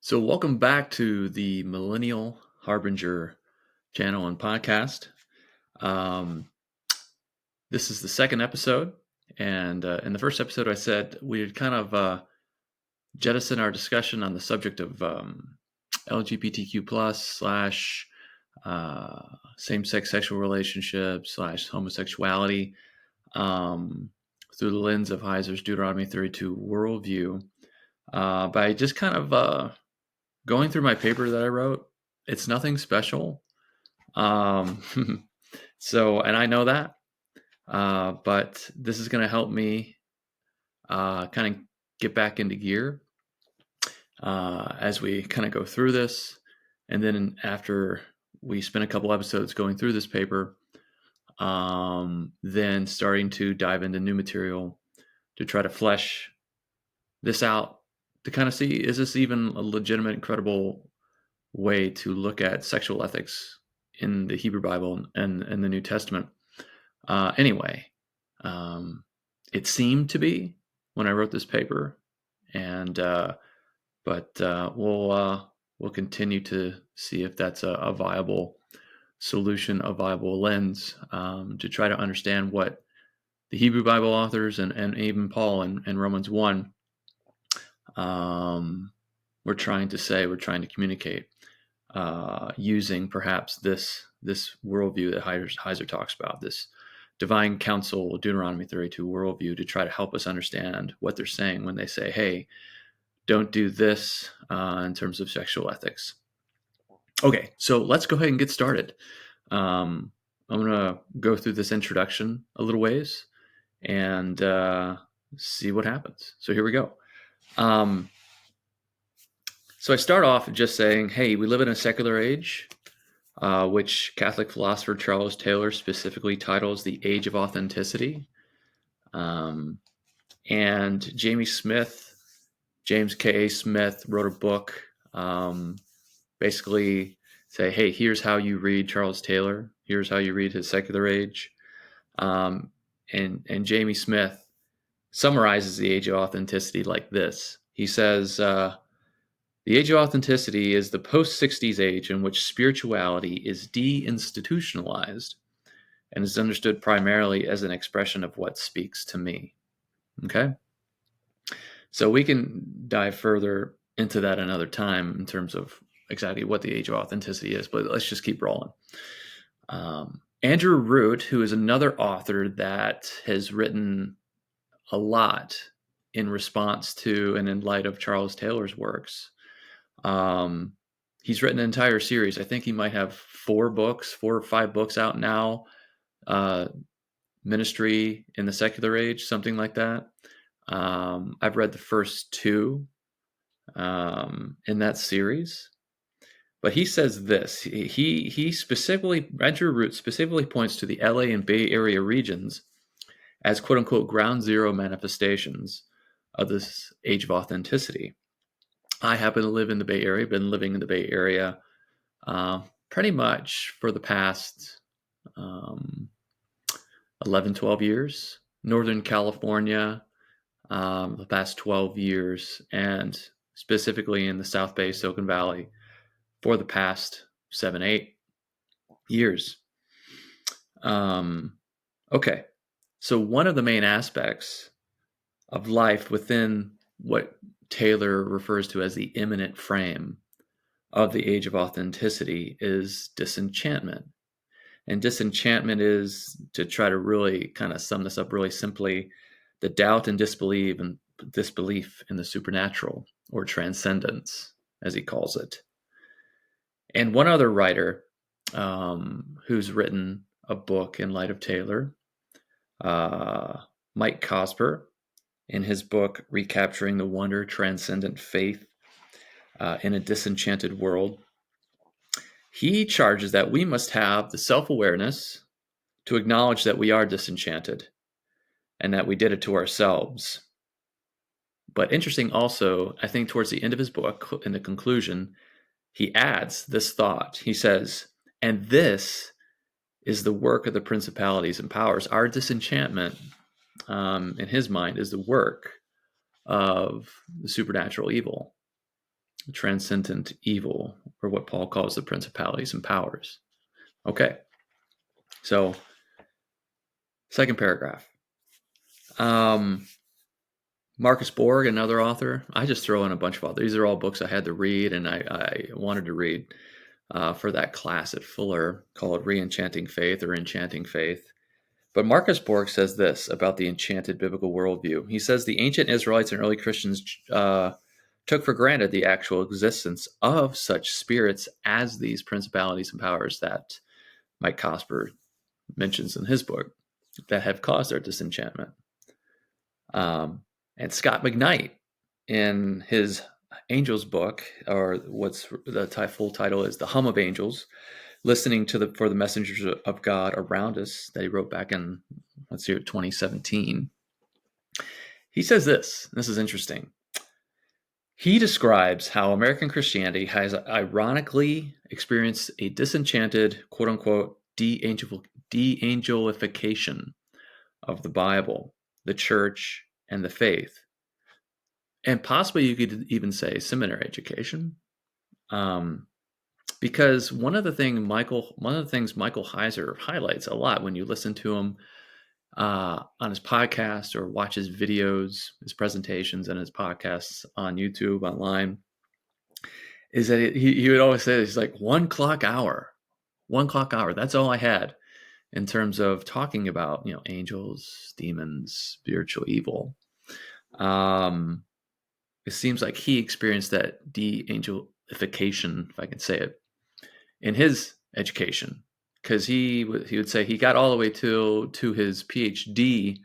So, welcome back to the Millennial Harbinger channel and podcast. Um, this is the second episode, and in the first episode, I said we'd kind of jettison our discussion on the subject of LGBTQ plus slash same-sex sexual relationships slash homosexuality through the lens of Heiser's Deuteronomy 32 worldview by just kind of going through my paper that I wrote. It's nothing special. And I know that, but this is going to help me kind of get back into gear as we kind of go through this. And then after we spend a couple episodes going through this paper, then starting to dive into new material to try to flesh this out to kind of see, is this even a legitimate, credible way to look at sexual ethics in the Hebrew Bible and the New Testament? Anyway, it seemed to be when I wrote this paper, but we'll continue to see if that's a viable solution, a viable lens to try to understand what the Hebrew Bible authors and even Paul in Romans 1 we're trying to say, we're trying to communicate using perhaps this worldview that Heiser talks about, this divine counsel, Deuteronomy 32 worldview, to try to help us understand what they're saying when they say, hey, don't do this in terms of sexual ethics. Okay, so let's go ahead and get started. I'm going to go through this introduction a little ways and see what happens. So here we go. So I start off just saying, hey, we live in a secular age, which Catholic philosopher Charles Taylor specifically titles the Age of Authenticity. And James K.A. Smith wrote a book basically say, hey, here's how you read Charles Taylor. Here's how you read his secular age. And Jamie Smith summarizes the Age of Authenticity like this. He says, the Age of Authenticity is the post-60s age in which spirituality is de-institutionalized and is understood primarily as an expression of what speaks to me. Okay? So we can dive further into that another time in terms of exactly what the Age of Authenticity is, but let's just keep rolling. Andrew Root, who is another author that has written a lot in response to and in light of Charles Taylor's works, he's written an entire series. I think he might have 4 or 5 books out now. Ministry in the Secular Age, something like that. I've read the first 2 in that series. But he says this. Andrew Root specifically points to the LA and Bay Area regions as quote unquote ground zero manifestations of this Age of Authenticity. I happen to live in the Bay Area, been living in the Bay Area pretty much for the past 11, 12 years. Northern California, the past 12 years, and specifically in the South Bay, Silicon Valley, for the past 7, 8 years. Okay, so one of the main aspects of life within what Taylor refers to as the immanent frame of the Age of Authenticity is disenchantment. And disenchantment is, to try to really kind of sum this up really simply, the doubt and disbelief in the supernatural, or transcendence, as he calls it. And one other writer who's written a book in light of Taylor, Mike Cosper, in his book Recapturing the Wonder Transcendent Faith in a Disenchanted World, he charges that we must have the self-awareness to acknowledge that we are disenchanted and that we did it to ourselves. But interesting also, I think towards the end of his book, in the conclusion, he adds this thought. He says, and this is the work of the principalities and powers. Our disenchantment, in his mind, is the work of the supernatural evil. transcendent evil, or what Paul calls the principalities and powers. Okay, so second paragraph. Marcus Borg, another author. I just throw in a bunch of authors. These are all books I had to read and I wanted to read for that class at Fuller called Reenchanting Faith or Enchanting Faith. But Marcus Borg says this about the enchanted biblical worldview. He says the ancient Israelites and early Christians took for granted the actual existence of such spirits as these principalities and powers that Mike Cosper mentions in his book that have caused their disenchantment. And Scott McKnight, in his Angels book, or what's the full title is The Hum of Angels, listening to for the messengers of God around us, that he wrote back in, 2017. He says this is interesting. He describes how American Christianity has ironically experienced a disenchanted, quote unquote, de-angelification of the Bible, the church, and the faith. And possibly you could even say seminary education. Because one of the things Michael Heiser highlights a lot when you listen to him on his podcast or watch his videos, his presentations, and his podcasts on YouTube, online, is that he would always say, he's like, 1 o'clock hour. That's all I had in terms of talking about, angels, demons, spiritual evil. It seems like he experienced that de-angelification, if I can say it, in his education, because he would say he got all the way to his PhD,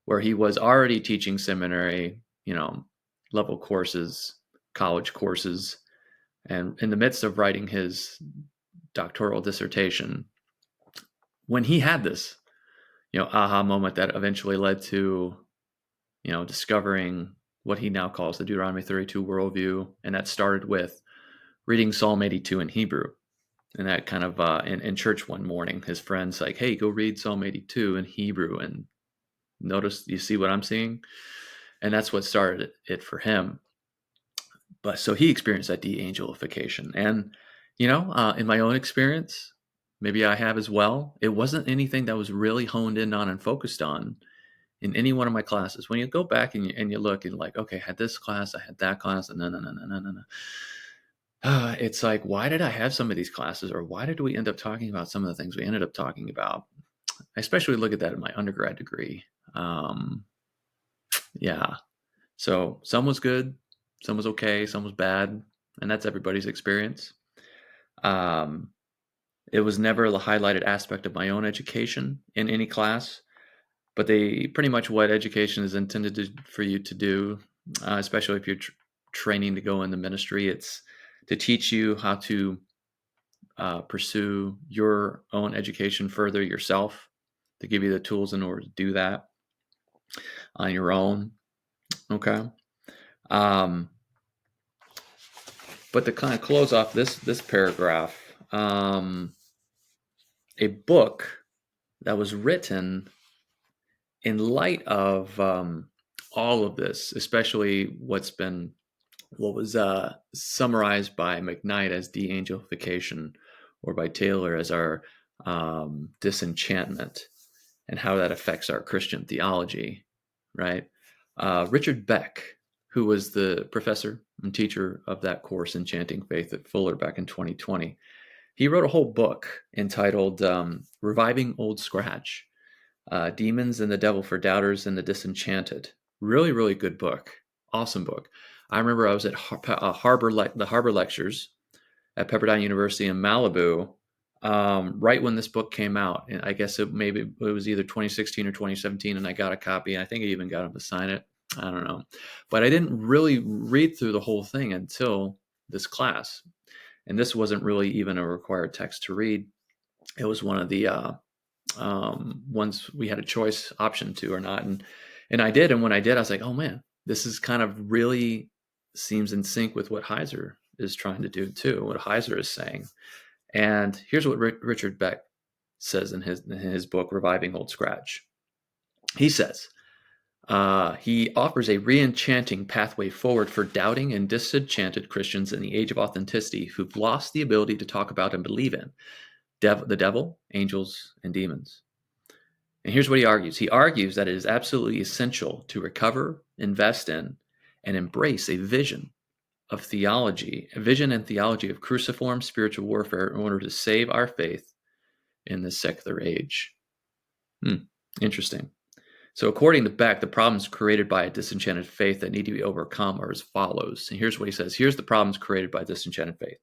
where he was already teaching seminary, level courses, college courses, and in the midst of writing his doctoral dissertation, when he had this, aha moment that eventually led to, discovering what he now calls the Deuteronomy 32 worldview, and that started with reading Psalm 82 in Hebrew. And that kind of, in church one morning, his friend's like, hey, go read Psalm 82 in Hebrew and notice, you see what I'm seeing? And that's what started it for him. But so he experienced that de-angelification. And, in my own experience, maybe I have as well, it wasn't anything that was really honed in on and focused on in any one of my classes. When you go back and you look and like, okay, I had this class, I had that class, and no. It's like, why did I have some of these classes, or why did we end up talking about some of the things we ended up talking about? I especially look at that in my undergrad degree. Yeah. So some was good, some was okay, some was bad, and that's everybody's experience. It was never the highlighted aspect of my own education in any class, but they pretty much what education is intended for you to do, especially if you're training to go in the ministry. It's to teach you how to pursue your own education further yourself, to give you the tools in order to do that on your own. Okay. But to kind of close off this paragraph, a book that was written in light of all of this, especially what was summarized by McKnight as de-angelification, or by Taylor as our disenchantment, and how that affects our Christian theology, right? Richard Beck, who was the professor and teacher of that course, Enchanting Faith, at Fuller back in 2020, he wrote a whole book entitled Reviving Old Scratch, Demons and the Devil for Doubters and the Disenchanted. Really, really good book. Awesome book. I remember I was at the Harbor Lectures at Pepperdine University in Malibu, right when this book came out. And I guess it was either 2016 or 2017, and I got a copy. And I think I even got him to sign it. I don't know. But I didn't really read through the whole thing until this class. And this wasn't really even a required text to read. It was one of the ones we had a choice option to or not. And I did. And when I did, I was like, oh man, this is kind of really seems in sync with what Heiser is trying to do too, what Heiser is saying. And here's what Richard Beck says in his book, Reviving Old Scratch. He says, He offers a re-enchanting pathway forward for doubting and disenchanted Christians in the age of authenticity who've lost the ability to talk about and believe in the devil, angels, and demons. And here's what he argues. He argues that it is absolutely essential to recover, invest in, and embrace a vision of theology, a vision and theology of cruciform spiritual warfare in order to save our faith in this secular age. Interesting. So according to Beck, the problems created by a disenchanted faith that need to be overcome are as follows. And here's what he says. Here's the problems created by disenchanted faith.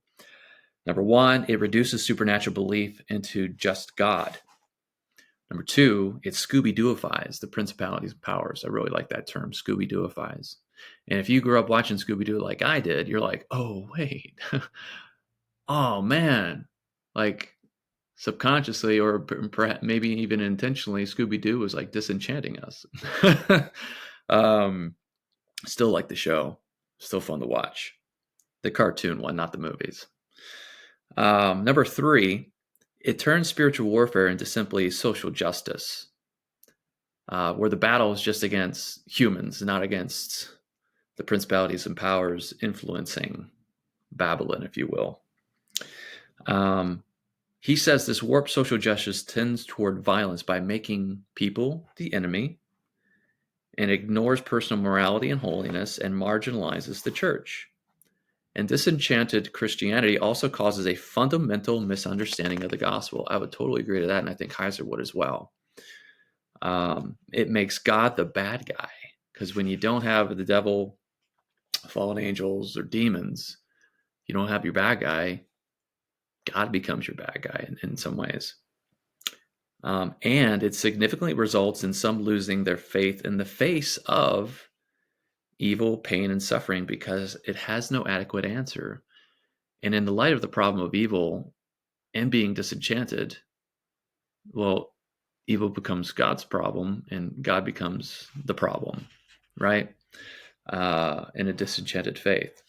Number one, it reduces supernatural belief into just God. Number two, it Scooby-Dooifies the principalities and powers. I really like that term, Scooby-Dooifies. And if you grew up watching Scooby-Doo like I did, you're like, oh, wait. Oh, man. Like subconsciously or perhaps maybe even intentionally, Scooby-Doo was like disenchanting us. Still like the show. Still fun to watch. The cartoon one, not the movies. Number three, it turns spiritual warfare into simply social justice, where the battle is just against humans, not against the principalities and powers influencing Babylon, if you will. He says this warped social justice tends toward violence by making people the enemy and ignores personal morality and holiness and marginalizes the church. And disenchanted Christianity also causes a fundamental misunderstanding of the gospel. I would totally agree to that, and I think Heiser would as well. It makes God the bad guy, because when you don't have the devil, fallen angels, or demons, you don't have your bad guy. God becomes your bad guy in some ways. And it significantly results in some losing their faith in the face of evil, pain, and suffering because it has no adequate answer. And in the light of the problem of evil and being disenchanted, well, evil becomes God's problem and God becomes the problem, right? In a disenchanted faith.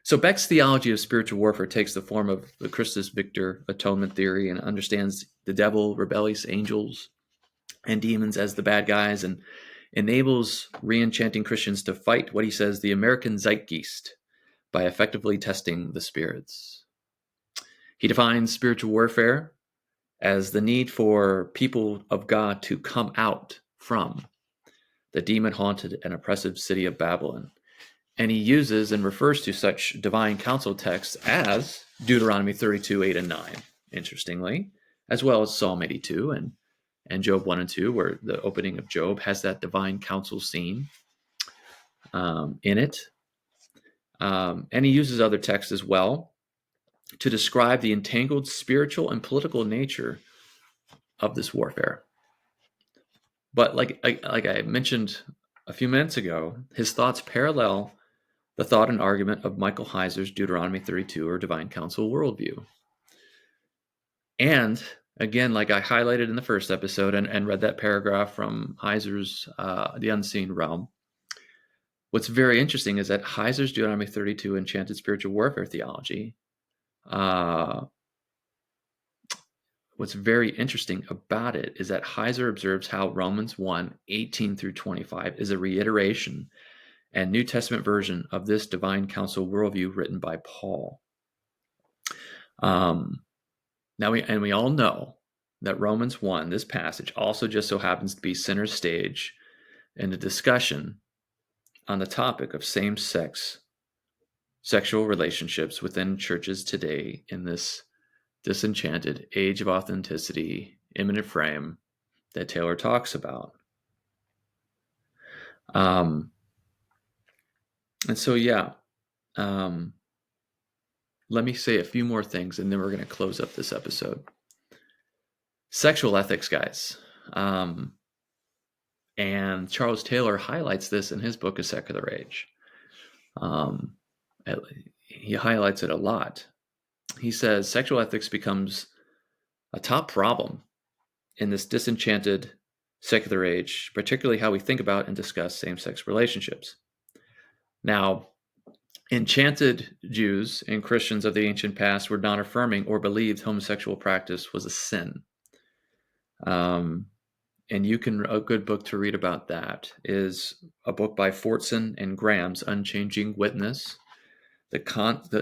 So Beck's theology of spiritual warfare takes the form of the Christus Victor atonement theory and understands the devil, rebellious angels, and demons as the bad guys, and enables re-enchanting Christians to fight what he says the American zeitgeist by effectively testing the spirits. He defines spiritual warfare as the need for people of God to come out from the demon-haunted and oppressive city of Babylon. And he uses and refers to such divine counsel texts as Deuteronomy 32, 8, and 9, interestingly, as well as Psalm 82 and Job 1 and 2, where the opening of Job has that divine counsel scene in it. And he uses other texts as well to describe the entangled spiritual and political nature of this warfare. But like I mentioned a few minutes ago, his thoughts parallel the thought and argument of Michael Heiser's Deuteronomy 32 or Divine Counsel Worldview. And again, like I highlighted in the first episode and read that paragraph from Heiser's The Unseen Realm, what's very interesting is that Heiser's Deuteronomy 32 enchanted spiritual warfare theology, what's very interesting about it is that Heiser observes how Romans 1, 18 through 25 is a reiteration and New Testament version of this divine counsel worldview written by Paul. Now we all know that Romans 1, this passage, also just so happens to be center stage in a discussion on the topic of same-sex sexual relationships within churches today in this disenchanted age of authenticity, imminent frame that Taylor talks about. And so, let me say a few more things, and then we're going to close up this episode. Sexual ethics, guys. And Charles Taylor highlights this in his book, A Secular Age. He highlights it a lot. He says sexual ethics becomes a top problem in this disenchanted secular age, particularly how we think about and discuss same-sex relationships. Now, enchanted Jews and Christians of the ancient past were not affirming or believed homosexual practice was a sin. and a good book to read about that is a book by Fortson and Graham's Unchanging Witness, the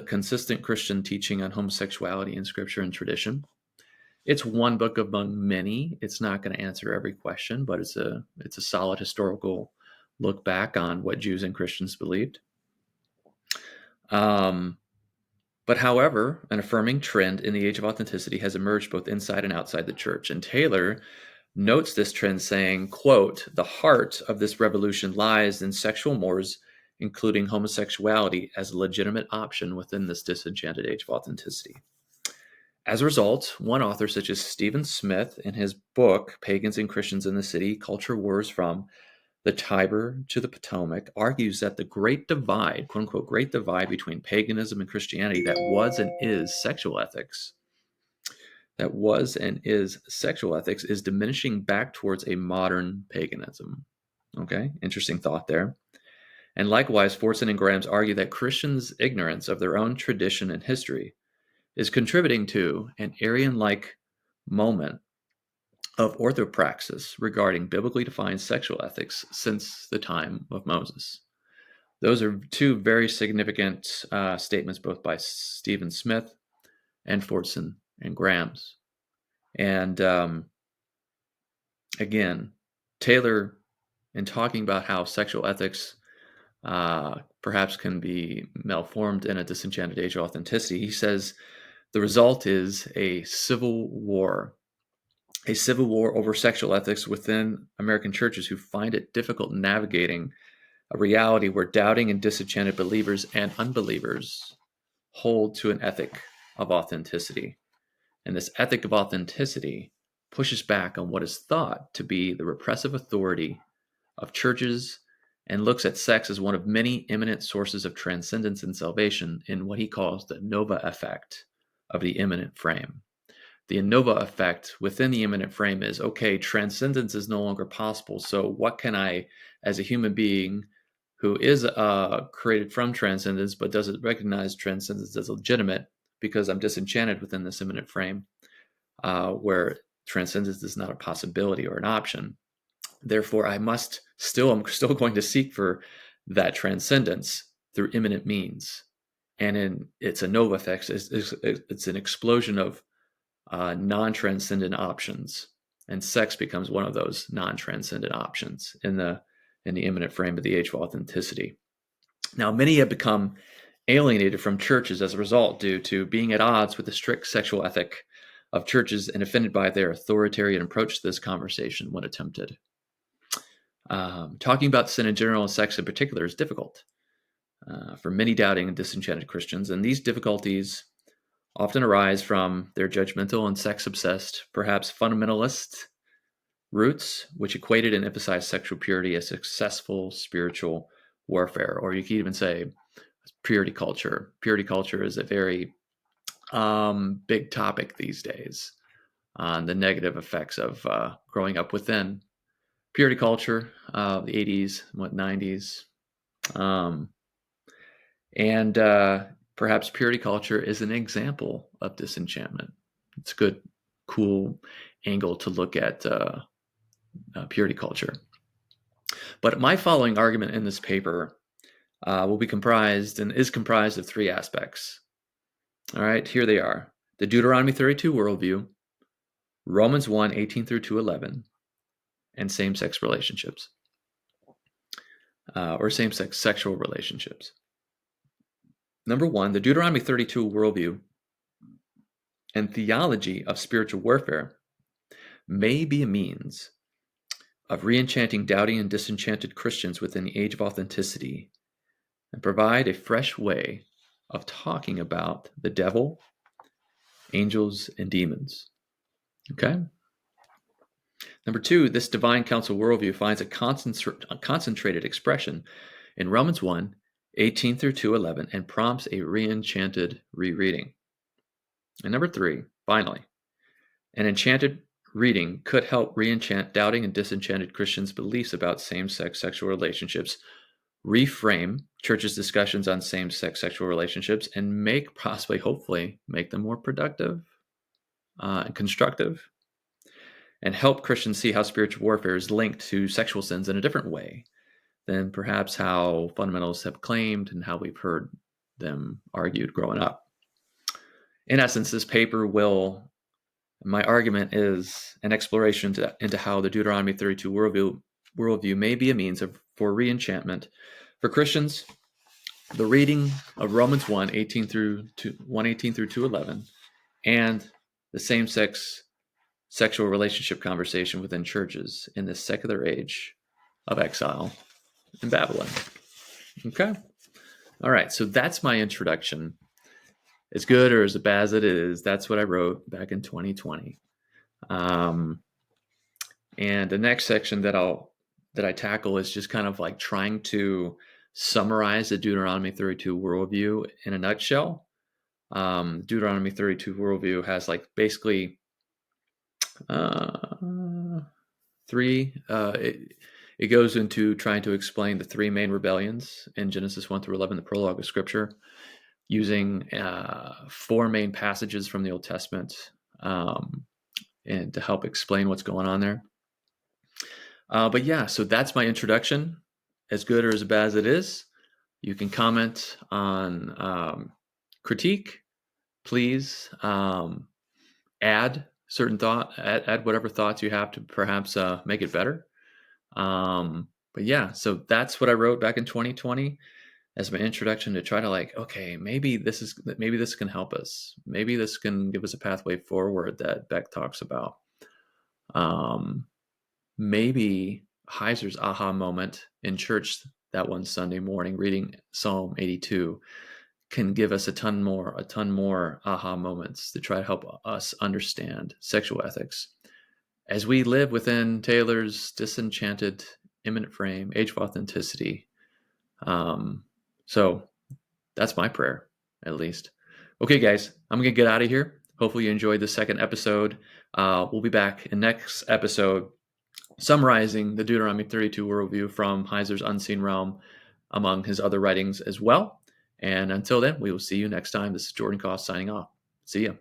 consistent Christian teaching on homosexuality in scripture and tradition. It's one book among many. It's not going to answer every question, but it's a solid historical look back on what Jews and Christians believed. But however, an affirming trend in the age of authenticity has emerged both inside and outside the church. And Taylor notes this trend saying, quote, "The heart of this revolution lies in sexual mores, including homosexuality as a legitimate option within this disenchanted age of authenticity." As a result, one author such as Stephen Smith, in his book, Pagans and Christians in the City, Culture Wars from the Tiber to the Potomac, argues that the great divide, quote unquote, great divide between paganism and Christianity that was and is sexual ethics, is diminishing back towards a modern paganism. Okay, interesting thought there. And likewise, Fortson and Graham's argue that Christians' ignorance of their own tradition and history is contributing to an Aryan-like moment of orthopraxis regarding biblically defined sexual ethics since the time of Moses. Those are two very significant statements, both by Stephen Smith and Fortson and Graham's. And again, Taylor, in talking about how sexual ethics perhaps can be malformed in a disenchanted age of authenticity, he says the result is a civil war over sexual ethics within American churches who find it difficult navigating a reality where doubting and disenchanted believers and unbelievers hold to an ethic of authenticity. And this ethic of authenticity pushes back on what is thought to be the repressive authority of churches and looks at sex as one of many imminent sources of transcendence and salvation in what he calls the Nova effect of the immanent frame. The Nova effect within the immanent frame is, okay, transcendence is no longer possible. So what can I, as a human being who is created from transcendence, but doesn't recognize transcendence as legitimate because I'm disenchanted within this immanent frame, where transcendence is not a possibility or an option. Therefore, I'm still going to seek for that transcendence through immanent means. And it's a Nova effect. It's an explosion of non-transcendent options, and sex becomes one of those non-transcendent options in the immanent frame of the age of authenticity. Now, many have become alienated from churches as a result due to being at odds with the strict sexual ethic of churches and offended by their authoritarian approach to this conversation when attempted. Talking about sin in general and sex in particular is difficult for many doubting and disenchanted Christians, and these difficulties often arise from their judgmental and sex-obsessed, perhaps fundamentalist roots, which equated and emphasized sexual purity as successful spiritual warfare, or you could even say purity culture. Purity culture is a very big topic these days on the negative effects of growing up within purity culture, the 80s, 90s. And perhaps purity culture is an example of disenchantment. It's a good, cool angle to look at purity culture. But my following argument in this paper will be comprised of three aspects. All right, here they are. The Deuteronomy 32 worldview, Romans 1, 18 through 2:11, and same-sex relationships, or same-sex sexual relationships. Number one, the Deuteronomy 32 worldview and theology of spiritual warfare may be a means of reenchanting doubting and disenchanted Christians within the age of authenticity and provide a fresh way of talking about the devil, angels, and demons. Okay? Number two, this divine counsel worldview finds a concentrated expression in Romans 1, 18 through 2:11, and prompts a reenchanted rereading. And number three, finally, an enchanted reading could help reenchant doubting and disenchanted Christians' beliefs about same-sex sexual relationships, reframe churches' discussions on same-sex sexual relationships, and hopefully make them more productive and constructive. and help Christians see how spiritual warfare is linked to sexual sins in a different way than perhaps how fundamentalists have claimed and how we've heard them argued growing up. In essence, this paper my argument is an exploration into how the Deuteronomy 32 worldview may be a means for reenchantment for Christians. The reading of Romans 1:18 through 2:11, and the same-sex sexual relationship conversation within churches in this secular age of exile in Babylon. Okay? All right, so that's my introduction. As good or as bad as it is, that's what I wrote back in 2020. And the next section that I tackle is just kind of like trying to summarize the Deuteronomy 32 worldview in a nutshell. Deuteronomy 32 worldview has like basically three. It goes into trying to explain the three main rebellions in Genesis 1 through 11, the prologue of Scripture, using four main passages from the Old Testament, and to help explain what's going on there. But yeah, so that's my introduction. As good or as bad as it is, you can comment on critique. Please add certain add whatever thoughts you have to perhaps make it better. But yeah, so that's what I wrote back in 2020 as my introduction to try to like, okay, maybe this can help us. Maybe this can give us a pathway forward that Beck talks about. Maybe Heiser's aha moment in church that one Sunday morning reading Psalm 82 can give us a ton more aha moments to try to help us understand sexual ethics as we live within Taylor's disenchanted immanent frame, age of authenticity. So that's my prayer, at least. Okay, guys, I'm going to get out of here. Hopefully you enjoyed the second episode. We'll be back in next episode summarizing the Deuteronomy 32 worldview from Heiser's Unseen Realm, among his other writings as well. And until then, we will see you next time. This is Jordan Koss signing off. See ya.